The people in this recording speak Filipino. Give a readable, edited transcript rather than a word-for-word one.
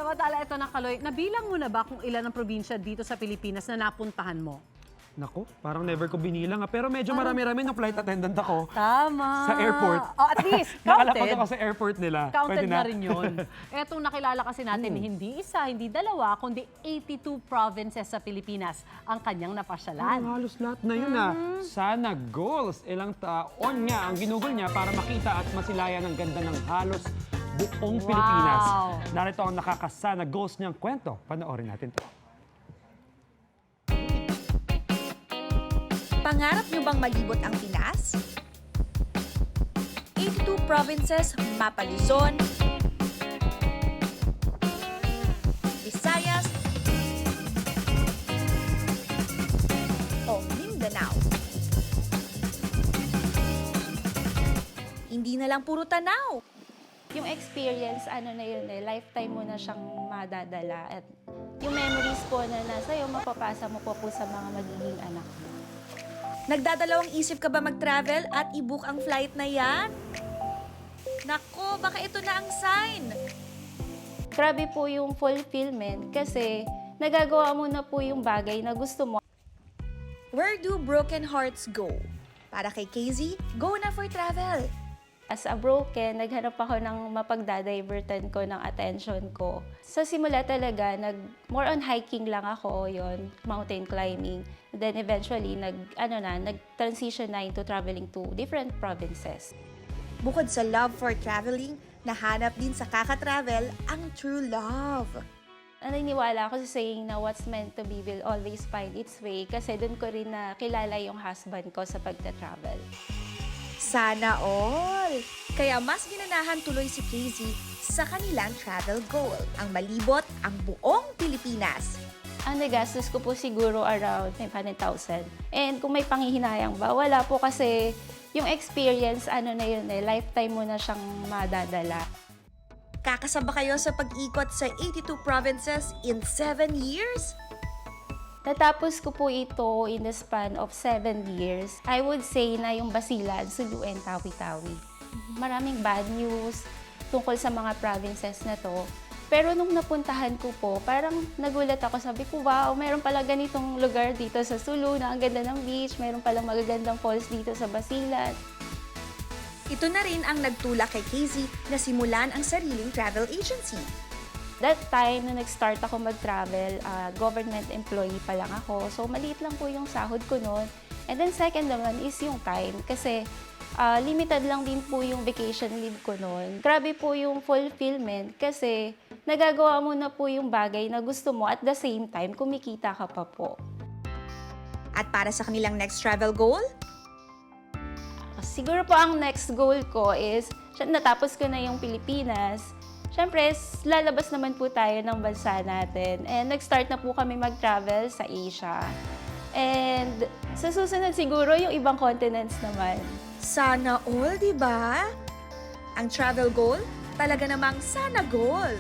Samantala, ito na Kaloy, nabilang mo na ba kung ilan ang probinsya dito sa Pilipinas na napuntahan mo? Naku, parang never ko binilang Pero medyo marami-rami nung flight attendant ako. Tama. Sa airport. Oh, at least, Nakalapag counted. ako sa airport nila. Counted Pwede na rin yun. Etong nakilala kasi natin, hindi isa, hindi dalawa, kundi 82 provinces sa Pilipinas ang kanyang napasyalan. Halos lahat na yun Sana goals. Ilang taon nga ang ginugol niya para makita at masilayan ang ganda ng halos buong Pilipinas. Narito ang nakakasana goals niyang kwento. Panoorin natin to. Pangarap niyo bang malibot ang Pinas? 82 provinces, Mapa Luzon, Visayas, o Mindanao. Hindi na lang puro tanaw. Yung experience, ano na yun lifetime mo na siyang madadala. At yung memories po na nasa iyo, mapapasa mo po sa mga magiging anak mo. Nagdadalawang isip ka ba mag-travel at i-book ang flight na yan? Nako, baka ito na ang sign. Grabe po yung fulfillment kasi nagagawa mo na po yung bagay na gusto mo. Where do broken hearts go? Para kay KZ, go na for travel. As a broken, naghanap ako ng mapagdadivertan ko ng attention ko. Sa simula talaga, more on hiking lang ako, yon, mountain climbing. Then eventually, nag-transition na into traveling to different provinces. Bukod sa love for traveling, nahanap din sa kaka-travel ang true love. Naniniwala ako sa saying na what's meant to be will always find its way kasi doon ko rin nakilala yung husband ko sa pagta-travel. Sana all! Kaya mas ginanahan tuloy si KZ sa kanilang travel goal, ang malibot ang buong Pilipinas. Ang nagastos ko po siguro around 500,000. And kung may panghihinayang ba, wala po kasi yung experience, lifetime mo na siyang madadala. Kakasaba kayo sa pag-ikot sa 82 provinces in 7 years? Natapos ko po ito in the span of 7 years. I would say na yung Basilan, Sulu, and Tawi-Tawi. Maraming bad news tungkol sa mga provinces na to. Pero nung napuntahan ko po, parang nagulat ako. Sabi ko, wow, meron pala ganitong lugar dito sa Sulu na ang ganda ng beach. Meron palang magagandang falls dito sa Basilan. Ito na rin ang nagtulak kay KZ na simulan ang sariling travel agency. That time, nung nag-start ako mag-travel, government employee pa lang ako. So, maliit lang po yung sahod ko noon. And then second naman is yung time. Kasi limited lang din po yung vacation leave ko noon. Grabe po yung fulfillment kasi nagagawa mo na po yung bagay na gusto mo at the same time, kumikita ka pa po. At para sa kanilang next travel goal? Siguro po ang next goal ko is, natapos ko na yung Pilipinas. Siyempre, lalabas naman po tayo ng bansa natin. And nag-start na po kami mag-travel sa Asia. And sa susunod siguro, yung ibang continents naman. Sana all, di ba? Ang travel goal, talaga namang sana goal.